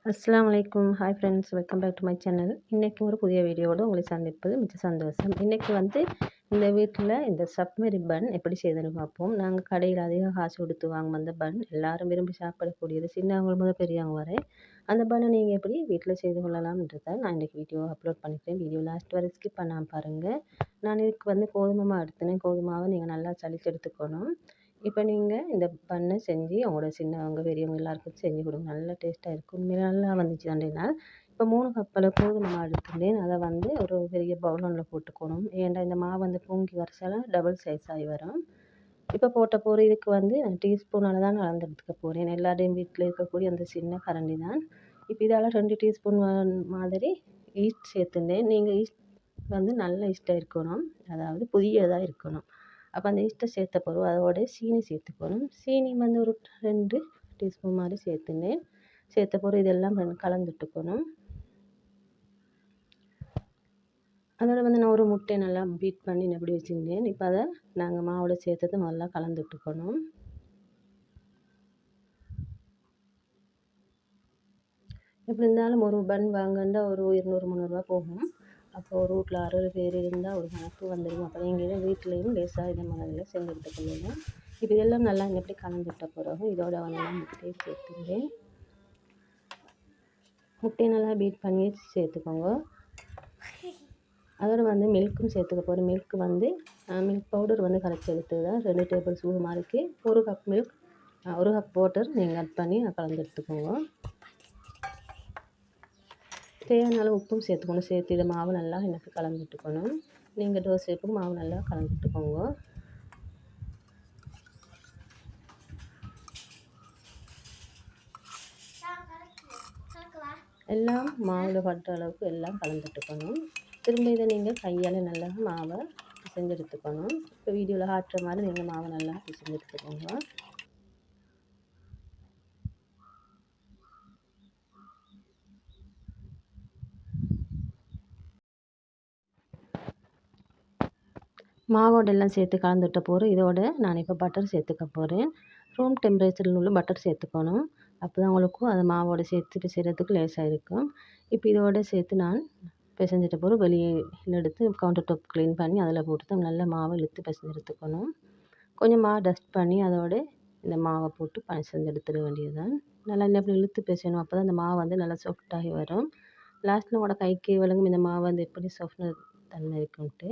அஸ்ஸலாமு அலைக்கும். Hi friends, welcome back to my channel. இன்றைக்கி ஒரு புதிய வீடியோவோடு உங்களை சந்திப்பது மிச்ச சந்தோஷம். இன்றைக்கி இந்த வீட்டில் இந்த சப்மெரி பன் எப்படி செய்யுதுன்னு பார்ப்போம். நாங்கள் கடையில் அதிக காசு கொடுத்து வாங்கும் அந்த பன் எல்லாரும் விரும்பி சாப்பிடக்கூடியது, சின்னவங்க முதல் பெரியவங்க வரை. அந்த பன்னை நீங்கள் எப்படி வீட்டில் செய்து கொள்ளலாம்ன்றதை நான் இன்றைக்கி வீடியோ அப்லோட் பண்ணிக்கிறேன். வீடியோ லாஸ்ட் வரை ஸ்கிப் பண்ணாமல் பாருங்கள். நான் இதுக்கு கோதுமை மாவு எடுத்துனேன். கோதுமாவை நீங்கள் நல்லா சலிச்சு எடுத்துக்கணும். இப்போ நீங்கள் இந்த பன்னை செஞ்சு அவங்களோட சின்னவங்க பெரியவங்க எல்லாருக்கும் செஞ்சு கொடுங்க. நல்லா டேஸ்ட்டாக இருக்கும். உண்மையிலே நல்லா வந்துச்சு அப்படின்னா இப்போ 3 கப் அளவு கோதுமை மாவு எடுத்துட்டேன். அதை ஒரு பெரிய பவுலில் போட்டுக்கணும். ஏன்டா இந்த மாவு பொங்கி வரச்சால டபுள் சைஸ் ஆகி வரும். இப்போ போகிற இதுக்கு நான் டீஸ்பூனால் தான் அளந்து எடுத்துக்க போகிறேன். எல்லாரையும் வீட்டில் இருக்கக்கூடிய அந்த சின்ன கரண்டி தான். இப்போ இதால் 2 டீஸ்பூன் மாதிரி ஈஸ்ட் சேர்த்துட்டேன். நீங்கள் ஈஸ்ட் நல்ல ஈஸ்ட்டாக இருக்கணும், அதாவது புதியதாக இருக்கணும். அப்போ அந்த ஈஸ்ட்டை சேர்த்த பிறகு அதோட சீனி சேர்த்துக்கணும். சீனி ஒரு 2 டீஸ்பூன் மாதிரி சேர்த்துனேன். சேர்த்த பிறகு இதெல்லாம் கலந்துட்டுக்கணும். அதோட நான் ஒரு முட்டையை நல்லா பீட் பண்ணி எப்படி வச்சுருந்தேன். இப்போ அதை நாங்கள் மாவோட சேர்த்தது நல்லா கலந்துட்டுக்கணும். எப்படி இருந்தாலும் ஒரு பன் வாங்கினா ஒரு 200-300 போகும். அப்போ ஒரு வீட்டில் 60 பேர் இருந்தால் ஒரு கணக்கு வந்துடும். அப்போ நீங்கள் வீட்லேயும் லேசாக இதை மாதிரிலாம் செஞ்சு எடுத்துக்கொள்ளலாம். இப்போ இதெல்லாம் நல்லா எப்படி கலந்துட்ட பிறகு இதோட நான் முட்டையை சேர்த்துக்கிறேன். முட்டையை நல்லா பீட் பண்ணி சேர்த்துக்கோங்க. அதோட மில்க்கும் சேர்த்துக்க போகிறேன். மில்க் பவுடர் கரைச்சி எடுத்துதான் 2 டேபிள் ஸ்பூன் மாதிரிக்கு 1 கப் மில்க் 1 கப் வாட்டர் நீங்கள் ஆட் பண்ணி கலந்து எடுத்துக்கோங்க. தேவையான அளவு உப்பும் சேர்த்துக்கணும். சேர்த்து இதை மாவு நல்லா எனக்கு கலந்துட்டுக்கணும். நீங்கள் தோசைக்கு மாவு நல்லா கலந்துட்டுக்கோங்க. எல்லாம் மாவில் படுற அளவுக்கு எல்லாம் கலந்துட்டுக்கணும். திரும்ப இதை நீங்கள் கையால் நல்லா மாவை பிசைஞ்சு எடுத்துக்கணும். இப்போ வீடியோவில் காட்டுற மாதிரி நீங்கள் மாவை நல்லா பிசைஞ்சு எடுத்துக்கோங்க. மாவோட எல்லாம் சேர்த்து கலந்துட்ட போகிறேன். இதோட நான் இப்போ பட்டர் சேர்த்துக்க போகிறேன். ரூம் டெம்பரேச்சரில் உள்ள பட்டர் சேர்த்துக்கணும். அப்போ தான் உங்களுக்கும் அது மாவோட சேர்த்து பிசைகிறதுக்கு லேசாக இருக்கும். இப்போ இதோட சேர்த்து நான் பிசைஞ்சிட்ட போகிற வெளியே எடுத்து கவுண்டர் டாப் க்ளீன் பண்ணி அதில் போட்டு தான் நல்லா மாவை இழுத்து பிசைஞ்சு எடுத்துக்கணும். கொஞ்சம் மாவு டஸ்ட் பண்ணி அதோட இந்த மாவை போட்டு பிசைஞ்சு எடுத்துட வேண்டியது தான். நல்லா எப்படி இழுத்து பிசையணும். அப்போ தான் அந்த மாவு நல்லா சாஃப்டாகி வரும். லாஸ்ட்டில் உங்களோட கைக்கு விளங்கும் இந்த மாவு எப்படி சாஃப்ட்னு தன்மை இருக்குன்ட்டு.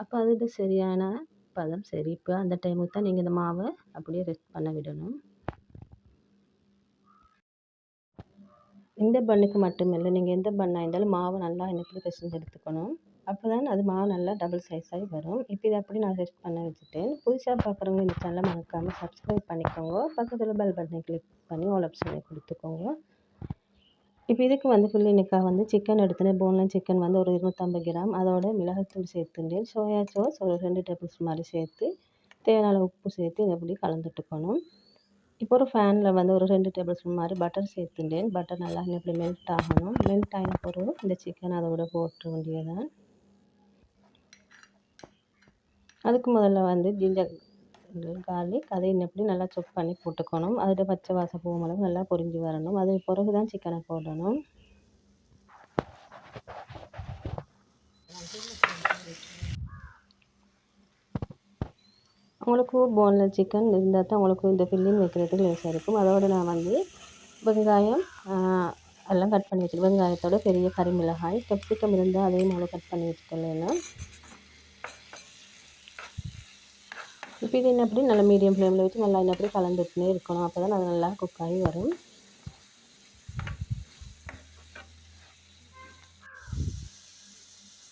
அப்போ அது சரியான பதம் சரி. இப்போ அந்த டைமுக்கு தான் நீங்கள் இந்த மாவை அப்படியே ரெஸ்ட் பண்ண விடணும். இந்த பண்ணுக்கு மட்டுமில்லை, நீங்கள் எந்த பண்ணாக இருந்தாலும் மாவை நல்லா எப்படி பிசைஞ்சு எடுத்துக்கணும். அப்போ தான் அது மாவு நல்லா டபுள் சைஸாகி வரும். இப்போ இதை அப்படி நான் ரெஸ்ட் பண்ண வச்சுட்டேன். புதுசாக பார்க்குறவங்க இந்த சேனலை மறக்காமல் சப்ஸ்கிரைப் பண்ணிக்கோங்க. பக்கத்தில் பெல் பட்டனை கிளிக் பண்ணி ஆல் ஆப்ஷனை கொடுத்துக்கோங்க. இப்போ இதுக்கு பிள்ளைனுக்காக சிக்கன் எடுத்துனேன். போன்லெஸ் சிக்கன் ஒரு 250 கிராம். அதோட மிளகாத்தூள் சேர்த்துட்டேன். சோயா சாஸ் ஒரு 2 டேபிள் ஸ்பூன் மாதிரி சேர்த்து தேவையான அளவு உப்பு சேர்த்து இதை எப்படி கலந்துட்டுக்கணும். இப்போ ஒரு ஃபேனில் ஒரு 2 டேபிள் ஸ்பூன் மாதிரி பட்டர் சேர்த்துட்டேன். பட்டர் நல்லா இப்படி மெல்ட் ஆகணும். மெல்ட் ஆகின பிறகு இந்த சிக்கன் அதோட போட்டுற வேண்டியதான். அதுக்கு முதல்ல ஜிஞ்சர் கார்லிக் அதையும் எப்படி நல்லா சாப் பண்ணி போட்டுக்கணும். அதோட பச்சை வாசம் போகும் அளவு நல்லா பொரிஞ்சு வரணும். அது பிறகு தான் சிக்கனை போடணும். உங்களுக்கு போன்லெஸ் சிக்கன் இருந்தால் தான் உங்களுக்கு இந்த ஃபில்லிங் வைக்கிறதுக்கு லேசாக இருக்கும். அதோடு நான் வெங்காயம் எல்லாம் கட் பண்ணி வச்சுருக்கேன். வெங்காயத்தோட பெரிய கறிமிளகாய், கேப்சிகம் இருந்தால் அதையும் நல்லா கட் பண்ணி வச்சுக்கலாம். இப்போ இது அப்படி நல்லா மீடியம் ஃப்ளேமில் வச்சு நல்லா அப்படி கலந்துட்டுனே இருக்கணும். அப்போ தான் அது நல்லா குக் ஆகி வரும்.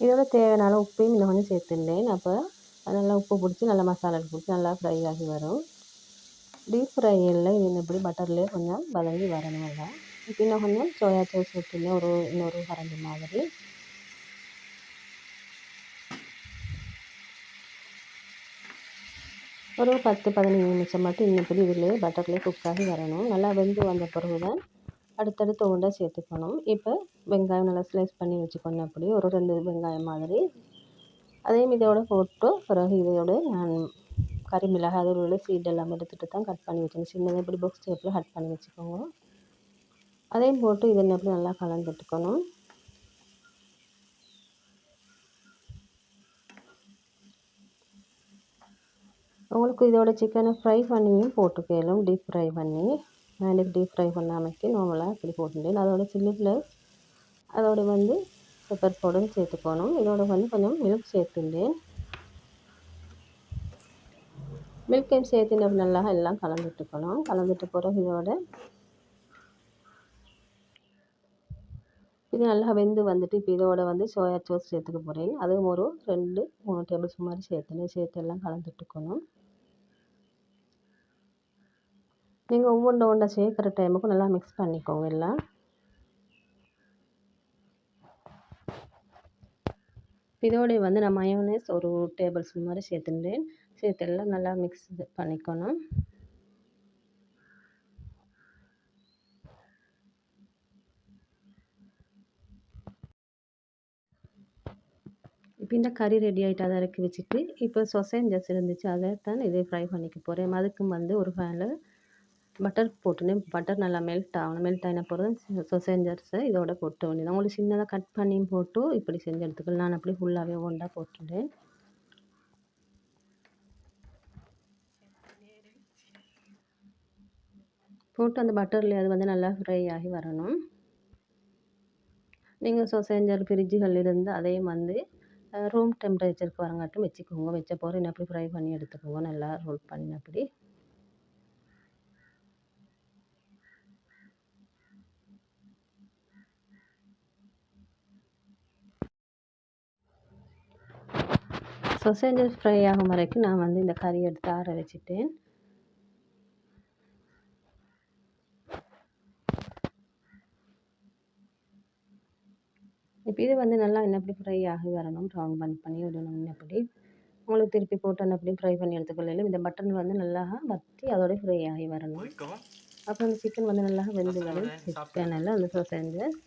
இதோட தேவையான உப்பையும் இன்னும் கொஞ்சம் சேர்த்துட்டேன். அப்போ அது நல்லா உப்பு பிடிச்சி நல்லா மசாலா பிடிச்சி நல்லா ஃப்ரை ஆகி வரும். டீப் ஃப்ரையில் இது எப்படி பட்டர்லேயே கொஞ்சம் வதங்கி வரணும் நல்லா. இப்போ இன்னும் கொஞ்சம் சோயா சாஸ் சேர்த்துனேன் இன்னொரு கரண்டி மாதிரி. ஒரு 10-15 நிமிஷம் மட்டும் இப்படி இதிலே பட்டர்லேயே குக் ஆகி வரணும். நல்லா வெந்து வந்த பிறகு தான் அடுத்தடுத்து ஒவ்வொன்றா சேர்த்துக்கணும். இப்போ வெங்காயம் நல்லா ஸ்லைஸ் பண்ணி வச்சுக்கணும். அப்படி ஒரு 2 வெங்காயம் மாதிரி அதையும் இதோட போட்டு பிறகு இதோட நான் கறி மிளகாய் அதில் உள்ள சீட் எல்லாம் எடுத்துகிட்டு தான் கட் பண்ணி வச்சுக்கோங்க. சின்னதாக இப்படி பாக்ஸ் ஷேப்பில் கட் பண்ணி வச்சுக்கோங்க. அதையும் போட்டு இது எப்படி நல்லா கலந்துட்டுக்கணும். உங்களுக்கு இதோட சிக்கனை ஃப்ரை பண்ணியும் போட்டுக்கலும், டீப் ஃப்ரை பண்ணி. நான் எனக்கு டீப் ஃப்ரை பண்ணாமைக்கு நார்மலாக இப்படி போட்டுட்டேன். அதோட சில்லி ஃப்ளேக்ஸ், அதோட வந்து பெப்பர் பவுடரும் சேர்த்துக்கணும். இதோட வந்து கொஞ்சம் மில்க் சேர்த்துட்டேன். மில்க்கையும் சேர்த்து நம்ம நல்லா எல்லாம் கலந்துட்டுக்கணும். கலந்துட்டு பிறகு இது நல்லா வெந்து வந்துட்டு இப்போ இதோட வந்து சோயா சாஸ் சேர்த்துக்க போகிறேன். அதுவும் ஒரு 2-3 டேபிள் ஸ்பூன் மாதிரி சேர்த்து எல்லாம் கலந்துட்டுக்கணும். நீங்கள் ஒவ்வொன்றை சேர்க்குற டைமுக்கு நல்லா மிக்ஸ் பண்ணிக்கோங்க எல்லாம். இதோடைய வந்து நான் மயோனைஸ் ஒரு டேபிள் ஸ்பூன் மாதிரி சேர்த்துட்டேன். சேர்த்து எல்லாம் நல்லா மிக்ஸ் பண்ணிக்கணும். இப்போ இந்த கறி ரெடி ஆகிட்டு அதை இறக்கி வச்சுட்டு இப்போ சொசேஞ்சஸ் இருந்துச்சு அதை தான் இதே ஃப்ரை பண்ணிக்க போகிறேன். அதுக்கும் வந்து ஒரு ஃபேனில் பட்டர் போட்டுனேன். பட்டர் நல்லா மெல்ட் ஆகணும். மெல்ட் ஆகின பிறகு சொசேஞ்சர்ஸை இதோட போட்டு வேண்டியது. உங்களுக்கு சின்னதாக கட் பண்ணியும் போட்டு இப்படி செஞ்சு எடுத்துக்கலாம். நான் அப்படி ஃபுல்லாகவே ஒன்றா போட்டுட்டேன். போட்டு அந்த பட்டரில் அது வந்து நல்லா ஃப்ரை ஆகி வரணும். நீங்கள் சொசேஞ்சர் ஃப்ரிட்ஜுகள் இருந்து அதையும் வந்து ரூம் டெம்பரேச்சருக்கு வரங்காட்டும் வச்சுக்கோங்க. வச்ச போகிற என்ன அப்படி ஃப்ரை பண்ணி எடுத்துக்கோங்க. நல்லா ரோல் பண்ணி அப்படி. சொசேஞ்சஸ் ஃப்ரை ஆகும் வரைக்கும் நான் வந்து இந்த கறி எடுத்து ஆற வச்சுட்டேன். இப்போ இது வந்து நல்லா எப்படி ஃப்ரை ஆகி வரணும். ப்ரௌன் பண்ணி விடணும். எப்படி உங்களுக்கு திருப்பி போட்டு அப்படி ஃப்ரை பண்ணி எடுத்துக்கொள்ள இந்த பட்டன் வந்து நல்லா வற்றி அதோட ஃப்ரை ஆகி வரணும். அப்புறம் அந்த சிக்கன் வந்து நல்லா வெந்து வரும். சிக்கனில் அந்த சொசேஞ்சஸ்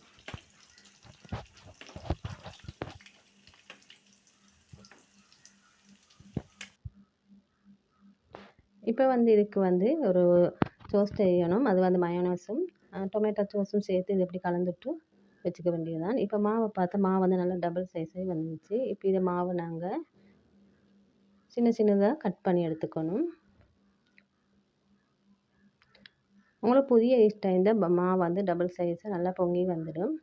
இப்போ வந்து இதுக்கு வந்து ஒரு சோஸ் செய்யணும். அது வந்து மயோனஸும் டொமேட்டோ சோஸும் சேர்த்து இது எப்படி கலந்துட்டு வச்சுக்க வேண்டியது தான். இப்போ மாவை பார்த்தா மாவு வந்து நல்லா டபுள் சைஸாகி வந்துச்சு. இப்போ இதை மாவை நாங்கள் சின்னதாக கட் பண்ணி எடுத்துக்கணும். உங்களுக்கு புதிய இஷ்டம் இந்த மாவு வந்து டபுள் சைஸாக நல்லா பொங்கி வந்துடும்.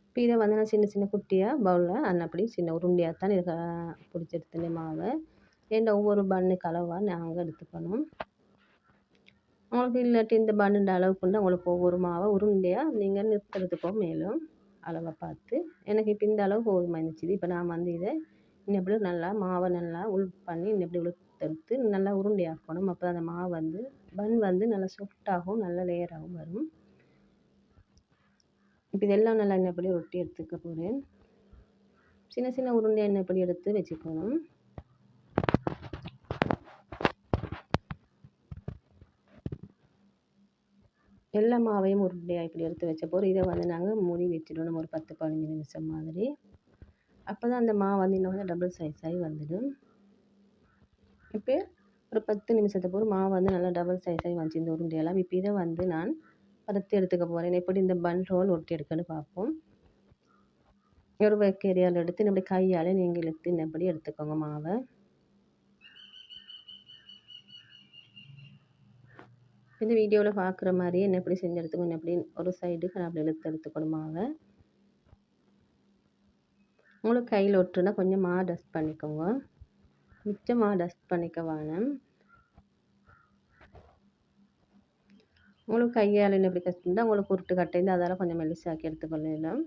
இப்போ இதை வந்து நான் சின்ன குட்டியாக பவுலில் அப்படி சின்ன உருண்டையாக தான் இதை பிடிச்சி எடுத்துனேன் மாவை. ஏன்னா ஒவ்வொரு பன்னுக்கு அளவாக நாங்கள் எடுத்துக்கணும். உங்களுக்கு இல்லாட்டி இந்த பன்னுன்ற அளவுக்குண்டு உங்களுக்கு ஒவ்வொரு மாவை உருண்டையாக நீங்கள் நிறுத்துறதுக்கோ மேலும் அளவை பார்த்து எனக்கு இப்போ இந்த அளவு போதுமா இருந்துச்சு. இப்போ நான் வந்து இதை எப்படி நல்லா மாவை நல்லா பண்ணி எப்படி உளுத்தெடுத்து நல்லா உருண்டையாக்கணும். அப்போ அந்த மாவு வந்து பன் வந்து நல்லா சாஃப்டாகவும் நல்ல லேயராகவும் வரும். இப்போ இதெல்லாம் நல்லா எப்படி ரொட்டி எடுத்துக்க போகிறேன். சின்ன உருண்டையாக எப்படி எடுத்து வச்சுக்கணும். எல்லா மாவையும் உருண்டையாக இப்படி எடுத்து வச்ச போகிறோம். இதை வந்து நாங்கள் மூடி வச்சிடணும் ஒரு 10-15 நிமிஷம் மாதிரி. அப்போ தான் அந்த மாவு வந்து இன்னும் டபுள் சைஸ் ஆகி வந்துடும். இப்போ ஒரு 10 நிமிஷத்துக்கு ஒரு மாவு வந்து நல்லா டபுள் சைஸ் ஆகி வந்துச்சு இந்த உருண்டையெல்லாம். இப்போ இதை வந்து நான் பருத்தி எடுத்துக்க போகிறேன். எப்படி இந்த பன் ரோல் ஒட்டி எடுக்கன்னு பார்ப்போம். ஒரு வைக்கரியால் எடுத்து இப்படி கையால் நீங்கள் இழுத்து இப்படி எடுத்துக்கோங்க மாவை. இந்த வீடியோவில் பார்க்குற மாதிரியே எப்படி செஞ்சு எடுத்துக்கணும். எப்படி ஒரு சைடுக்கு நான் அப்படி எடுத்துக்கணும் மாவை. உங்களுக்கு கையில் ஒட்டுனா கொஞ்சம் மாவு டஸ்ட் பண்ணிக்கோங்க. மிச்சமாக டஸ்ட் பண்ணிக்க வேணும். உங்களுக்கு கையால் எப்படி கஷ்டம் உங்களுக்கு உருட்டு கட்டைந்து அதால் கொஞ்சம் மெலிசாக்கி எடுத்துக்கொள்ளலாம்.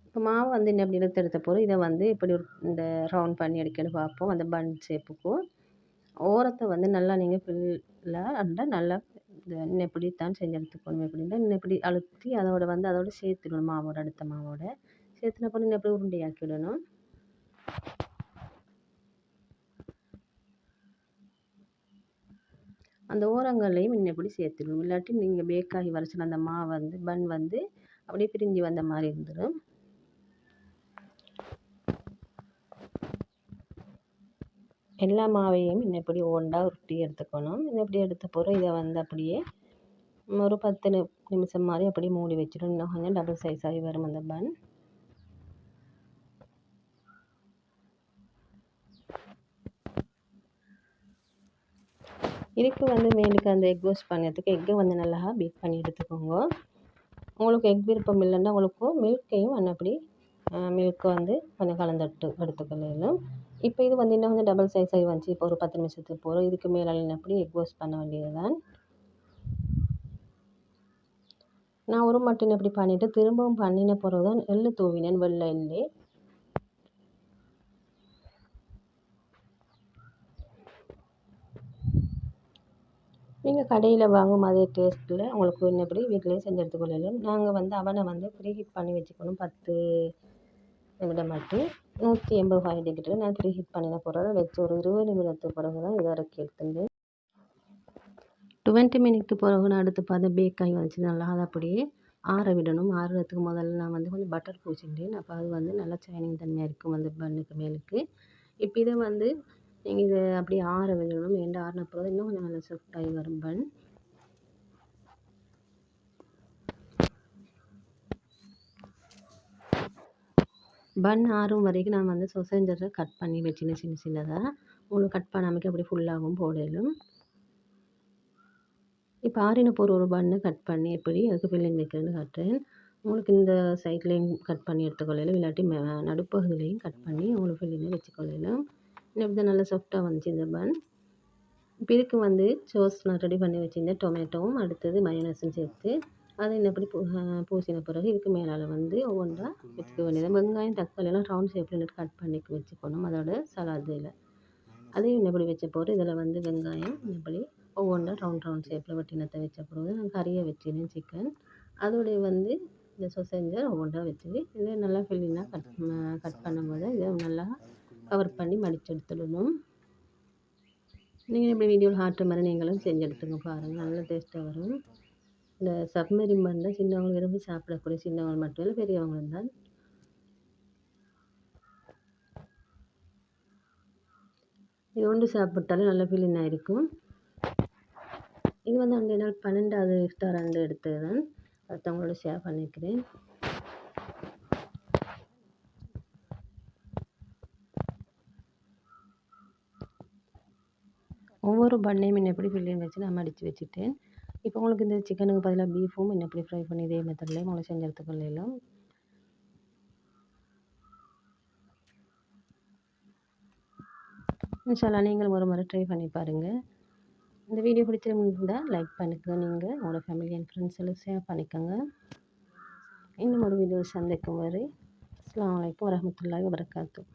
இப்போ மாவு வந்து எப்படி எடுத்த போகிறோம். இதை வந்து இப்படி இந்த ரவுண்ட் பண்ணி எடுக்கணும் பார்ப்போம். அந்த பன் ஷேப்புக்கும் ஓரத்தை வந்து நல்லா நீங்கள் ஃபுல்லாக நல்லா இந்த எப்படி தான் செஞ்சு எடுத்துக்கணும். எப்படின்னா இப்படி அழுத்தி அதோட சேர்த்துடணும் மாவோட அடுத்த மாவோட சேர்த்துன பண்ணி எப்படி உருண்டையாக்கி விடணும். அந்த ஓரங்களையும் எப்படி சேர்த்துடணும். இல்லாட்டி நீங்கள் பேக்காகி வரைச்சின அந்த மாவு வந்து பன் வந்து அப்படியே பிரிஞ்சு வந்த மாதிரி இருந்துடும். எல்லா மாவையும் இன்னும் இப்படி ஒவ்வொன்றா உருட்டி எடுத்துக்கணும். இப்படி எடுத்த பிறகு இதை வந்து அப்படியே ஒரு 10 நிமிஷம் மாதிரி அப்படியே மூடி வச்சிடும். இன்னும் கொஞ்சம் டபுள் சைஸ் ஆகி வரும் அந்த பன். இதுக்கு வந்து மேலுக்கு அந்த எக் ரோஸ்ட் பண்ணுறதுக்கு எக்கை வந்து நல்லா பீட் பண்ணி எடுத்துக்கோங்க. உங்களுக்கு எக் விருப்பம் இல்லைன்னா உங்களுக்கு மில்க்கையும் அப்படி மில்க்கை வந்து கொஞ்சம் கலந்துட்டு எடுத்துக்கலாம். இப்போ இது வந்து இன்னும் கொஞ்சம் டபுள் சைஸ் ஆகி வந்துச்சு. இப்போ ஒரு 10 நிமிஷத்துக்கு போகிறோம். இதுக்கு மேலே அப்படி எக் ரோஸ்ட் பண்ண வேண்டியது தான். நான் ஒரு மட்டும் இப்படி பண்ணிவிட்டு திரும்பவும் பண்ணின பிறகு தான் எள்ளு தூவினேன், வெள்ளை எள்ளு. நீங்கள் கடையில் வாங்கும் அதே டேஸ்ட்டில் உங்களுக்கு இன்னப்படி வீட்டிலேயே செஞ்சு எடுத்துக்கொள்ளலாம். நாங்கள் வந்து அவனை வந்து ப்ரீ ஹீட் பண்ணி வச்சுக்கணும் 10 நிமிடம் மட்டும் 180 டிகிரியில் நான் ப்ரீ ஹீட் பண்ணின பிறகு வச்சு ஒரு 20 நிமிடத்துக்கு பிறகு தான் இதை இறக்கி எடுத்துட்டேன். 20 மினிட்க்கு பிறகு நான் அடுத்து பார்த்து பேக் ஆகி வந்துச்சு நல்லா. அதை அப்படியே ஆற விடணும். ஆறுறதுக்கு முதல்ல நான் வந்து கொஞ்சம் பட்டர் பூசிட்டேன். அப்போ அது வந்து நல்லா சைனிங் தன்மையாக இருக்கும் அந்த பன்னுக்கு மேலுக்கு. இப்போ இதை வந்து நீங்கள் இதை அப்படியே ஆற விடணும். ஏன்டா ஆறின பிறகு இன்னும் கொஞ்சம் நல்லா சாஃப்ட் ஆகி வரும் பன். பன் ஆறும் வரைக்கும் நான் வந்து சொசேஞ்சரை கட் பண்ணி வச்சுன்னு சின்ன சின்னதாக. உங்களுக்கு கட் பண்ணாமல் அப்படி ஃபுல்லாகவும் போடலும். இப்போ ஆறின பொருள் ஒரு பன்னு கட் பண்ணி எப்படி அதுக்கு ஃபில்லிங் வைக்கிறேன்னு காட்டுறேன். உங்களுக்கு இந்த சைட்லேயும் கட் பண்ணி எடுத்துக்கொள்ளலாம், இல்லாட்டி நடுப்பகுதியிலையும் கட் பண்ணி உங்களுக்கு ஃபில்லிங்கை வச்சுக்கொள்ளலாம். இப்படி நல்லா சாஃப்டாக வந்துச்சு இந்த பன். இப்போ இதுக்கு வந்து சோஸ் நான் ரெடி பண்ணி வச்சுருந்தேன். டொமேட்டோவும் அடுத்தது மயோனஸும் சேர்த்து அதை இன்னப்படி பூசின பிறகு இதுக்கு மேலால் வந்து ஒவ்வொன்றா வச்சுக்க வேண்டியது. வெங்காயம் தக்காளியெல்லாம் ரவுண்ட் ஷேப்பில் கட் பண்ணி வச்சுக்கணும் அதோட சலாதில். அதையும் இன்னப்படி வச்ச பிறகு இதில் வந்து வெங்காயம் இன்னப்படி ஒவ்வொன்றா ரவுண்ட் ஷேப்பில் வெட்டினத்தை வச்ச பிறகு நான் கறியை வச்சிருந்தேன் சிக்கன். அதோடைய வந்து இந்த சொசேஞ்சர் ஒவ்வொன்றா வச்சு இதை நல்லா ஃபில்லிங்காக கட் பண்ணும்போது இதை நல்லா கவர் பண்ணி மடித்து எடுத்துடணும். நீங்கள் இப்படி வீடியோவில் காட்டுற மாதிரி நீங்களும் செஞ்சு எடுத்துங்க பாருங்கள், நல்ல டேஸ்ட்டாக வரும். இந்த சப்மரின் பன்னில் சின்னவங்க விரும்பி சாப்பிடக்கூடிய சின்னவங்க மட்டும் இல்லை பெரியவங்களும் தான். இது ஒன்று சாப்பிட்டாலும் நல்ல ஃபீலிங்காக இருக்கும். இது வந்து 2 நாள் 12வது இஃப்தார் அன்று எடுத்தது தான், அடுத்தவங்களோட ஷேர் பண்ணிக்கிறேன். ஒவ்வொரு பண்ணையும் எப்படி ஃபில்லிங் வச்சு நான் மடித்து வச்சுட்டேன். இப்போ உங்களுக்கு இந்த சிக்கனுக்கு பதிலாக பீஃபும் எப்படி ஃப்ரை பண்ணி இதே மெத்தட்லேயே உங்களுக்கு செஞ்சு எடுத்துக்கொள்ளலாம். இன்ஷால்லா நீங்களும் ஒரு முறை ட்ரை பண்ணி பாருங்கள். இந்த வீடியோ பிடிச்சிருந்தா லைக் பண்ணிக்கோங்க. நீங்கள் உங்களோட ஃபேமிலி அண்ட் ஃப்ரெண்ட்ஸ் எல்லாம் ஷேர் பண்ணிக்கோங்க. இன்னும் ஒரு வீடியோ சந்திக்கும் வரை அஸ்ஸலாமு அலைக்கும் வரஹ்மத்துல்லாஹி வபரகாத்துஹு.